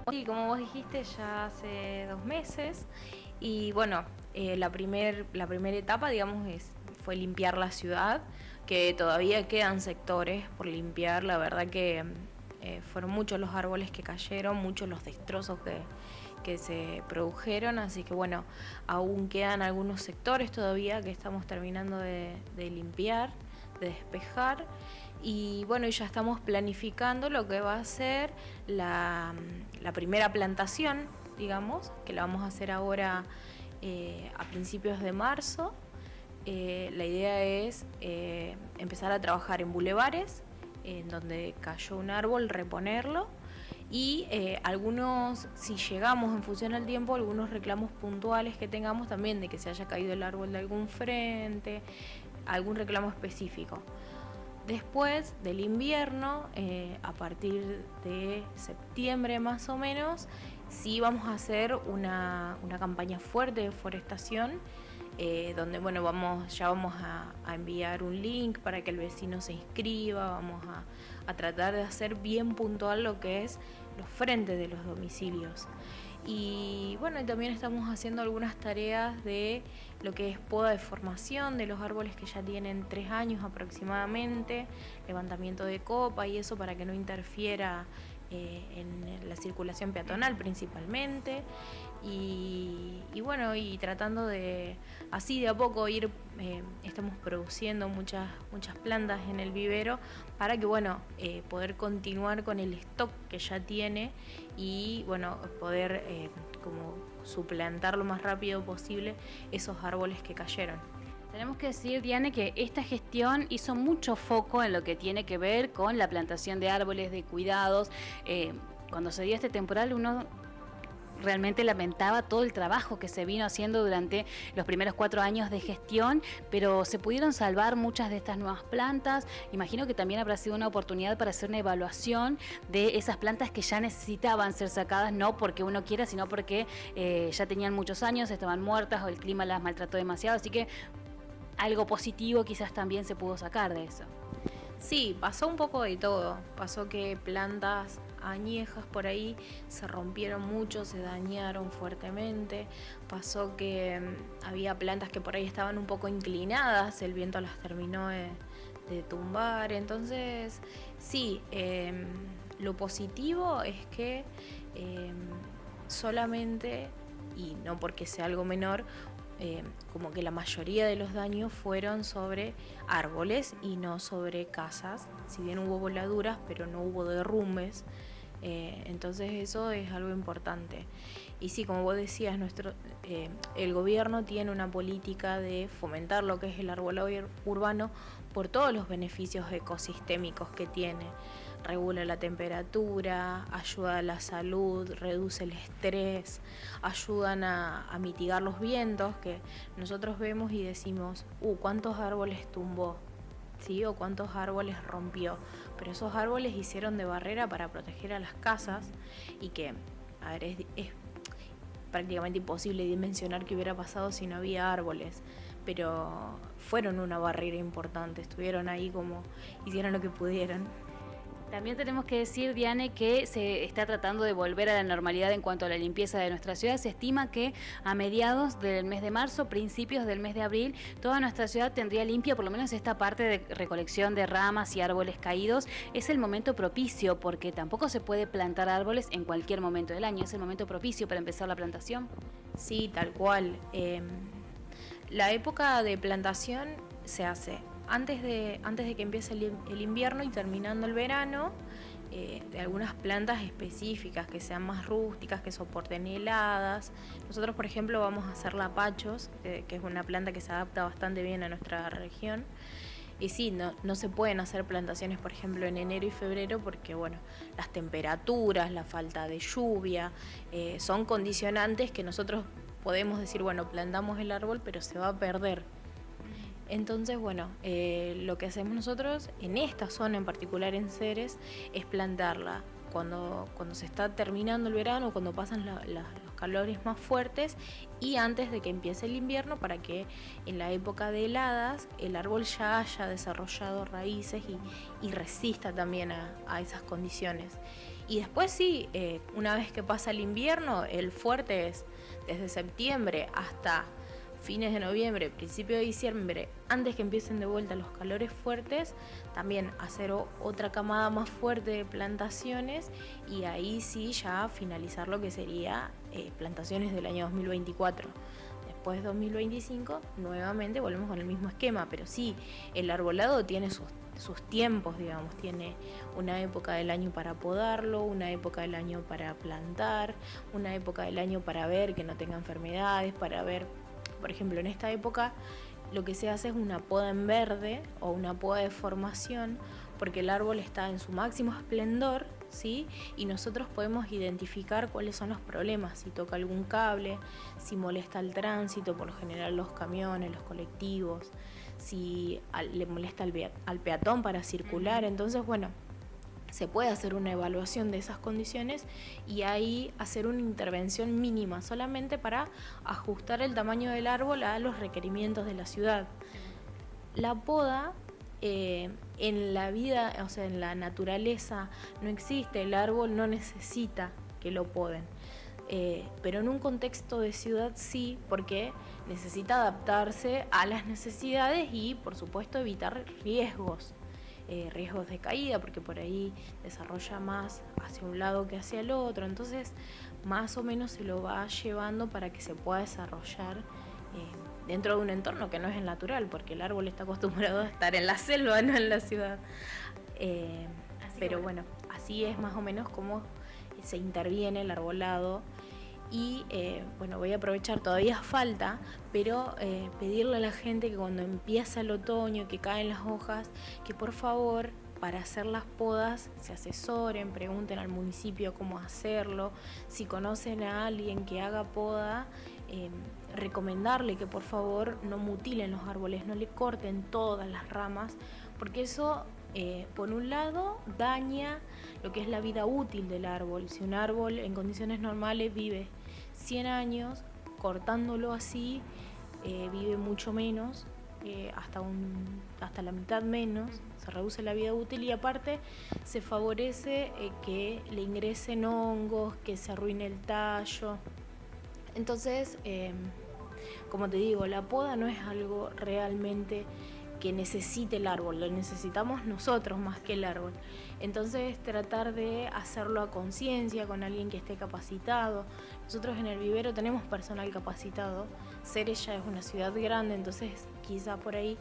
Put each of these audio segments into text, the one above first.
Sí, como vos dijiste, ya hace 2 meses y bueno, la primera etapa, digamos, fue limpiar la ciudad, que todavía quedan sectores por limpiar. La verdad que fueron muchos los árboles que cayeron, muchos los destrozos que se produjeron, así que bueno, aún quedan algunos sectores todavía que estamos terminando de limpiar, de despejar. Y bueno, ya estamos planificando lo que va a ser la primera plantación, digamos, que la vamos a hacer ahora a principios de marzo. La idea es empezar a trabajar en bulevares, en donde cayó un árbol, reponerlo. Y algunos, si llegamos en función al tiempo, algunos reclamos puntuales que tengamos también de que se haya caído el árbol de algún frente, algún reclamo específico. Después del invierno, a partir de septiembre más o menos, sí vamos a hacer una campaña fuerte de forestación, donde bueno, ya vamos a enviar un link para que el vecino se inscriba. Vamos a tratar de hacer bien puntual lo que es los frentes de los domicilios. Y bueno, y también estamos haciendo algunas tareas de lo que es poda de formación de los árboles que ya tienen 3 años aproximadamente, levantamiento de copa y eso para que no interfiera en la circulación peatonal principalmente. Y bueno, y tratando de así de a poco ir, estamos produciendo muchas plantas en el vivero para que bueno, poder continuar con el stock que ya tiene y bueno, poder como suplantar lo más rápido posible esos árboles que cayeron. Tenemos que decir, Diane, que esta gestión hizo mucho foco en lo que tiene que ver con la plantación de árboles, de cuidados. Cuando se dio este temporal, uno realmente lamentaba todo el trabajo que se vino haciendo durante los primeros 4 años de gestión, pero se pudieron salvar muchas de estas nuevas plantas. Imagino que también habrá sido una oportunidad para hacer una evaluación de esas plantas que ya necesitaban ser sacadas, no porque uno quiera, sino porque ya tenían muchos años, estaban muertas o el clima las maltrató demasiado, así que algo positivo quizás también se pudo sacar de eso. Sí, pasó un poco de todo. Pasó que plantas añejas por ahí se rompieron mucho, se dañaron fuertemente. Pasó que había plantas que por ahí estaban un poco inclinadas, el viento las terminó de tumbar. Entonces, sí, lo positivo es que eh, solamente, y no porque sea algo menor, como que la mayoría de los daños fueron sobre árboles y no sobre casas. Si bien hubo voladuras, pero no hubo derrumbes. Entonces eso es algo importante. Y sí, como vos decías, el gobierno tiene una política de fomentar lo que es el arbolado urbano por todos los beneficios ecosistémicos que tiene. Regula la temperatura, ayuda a la salud, reduce el estrés, ayudan a mitigar los vientos que nosotros vemos y decimos, ¿cuántos árboles tumbó? ¿Sí? O cuántos árboles rompió. Pero esos árboles hicieron de barrera para proteger a las casas y que, a ver, es prácticamente imposible dimensionar qué hubiera pasado si no había árboles, pero fueron una barrera importante, estuvieron ahí como hicieron lo que pudieron. También tenemos que decir, Diane, que se está tratando de volver a la normalidad en cuanto a la limpieza de nuestra ciudad. Se estima que a mediados del mes de marzo, principios del mes de abril, toda nuestra ciudad tendría limpia, por lo menos esta parte de recolección de ramas y árboles caídos. Es el momento propicio, porque tampoco se puede plantar árboles en cualquier momento del año. Es el momento propicio para empezar la plantación. Sí, tal cual. La época de plantación se hace antes de que empiece el invierno y terminando el verano, de algunas plantas específicas que sean más rústicas, que soporten heladas. Nosotros, por ejemplo, vamos a hacer lapachos, que es una planta que se adapta bastante bien a nuestra región. Y sí, no se pueden hacer plantaciones, por ejemplo, en enero y febrero porque, bueno, las temperaturas, la falta de lluvia, son condicionantes que nosotros podemos decir, bueno, plantamos el árbol, pero se va a perder. Entonces, bueno, lo que hacemos nosotros en esta zona en particular en Ceres es plantarla cuando se está terminando el verano, cuando pasan los calores más fuertes y antes de que empiece el invierno, para que en la época de heladas el árbol ya haya desarrollado raíces y resista también a esas condiciones. Y después sí, una vez que pasa el invierno, el fuerte es desde septiembre hasta fines de noviembre, principio de diciembre, antes que empiecen de vuelta los calores fuertes, también hacer otra camada más fuerte de plantaciones y ahí sí ya finalizar lo que sería plantaciones del año 2024. Después 2025 nuevamente volvemos con el mismo esquema, pero sí, el arbolado tiene sus tiempos, digamos, tiene una época del año para podarlo, una época del año para plantar, una época del año para ver que no tenga enfermedades, para ver, por ejemplo, en esta época lo que se hace es una poda en verde o una poda de formación, porque el árbol está en su máximo esplendor, ¿sí? Y nosotros podemos identificar cuáles son los problemas, si toca algún cable, si molesta el tránsito, por lo general los camiones, los colectivos, si le molesta al peatón para circular. Entonces, bueno, se puede hacer una evaluación de esas condiciones y ahí hacer una intervención mínima solamente para ajustar el tamaño del árbol a los requerimientos de la ciudad. La poda en la vida, o sea, en la naturaleza no existe, el árbol no necesita que lo poden. Pero en un contexto de ciudad sí, porque necesita adaptarse a las necesidades y, por supuesto, evitar riesgos de caída, porque por ahí desarrolla más hacia un lado que hacia el otro, entonces más o menos se lo va llevando para que se pueda desarrollar dentro de un entorno que no es el natural, porque el árbol está acostumbrado a estar en la selva, no en la ciudad. Pero bueno, así es más o menos como se interviene el arbolado. Y bueno, voy a aprovechar, todavía falta, pero pedirle a la gente que cuando empieza el otoño, que caen las hojas, que por favor, para hacer las podas, se asesoren, pregunten al municipio cómo hacerlo. Si conocen a alguien que haga poda, recomendarle que por favor no mutilen los árboles, no le corten todas las ramas, porque eso por un lado daña lo que es la vida útil del árbol. Si un árbol en condiciones normales vive 100 años, cortándolo así vive mucho menos, hasta la mitad menos, se reduce la vida útil y aparte se favorece que le ingresen hongos, que se arruine el tallo. Entonces, como te digo, la poda no es algo realmente que necesite el árbol, lo necesitamos nosotros más que el árbol. Entonces tratar de hacerlo a conciencia con alguien que esté capacitado. Nosotros en el vivero tenemos personal capacitado. Ceres ya es una ciudad grande, entonces quizá por ahí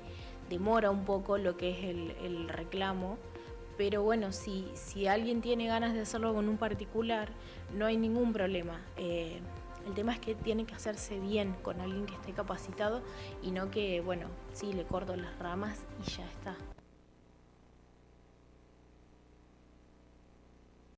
demora un poco lo que es el reclamo. Pero bueno, si alguien tiene ganas de hacerlo con un particular, no hay ningún problema. El tema es que tiene que hacerse bien con alguien que esté capacitado y no que, bueno, sí, le corto las ramas y ya está.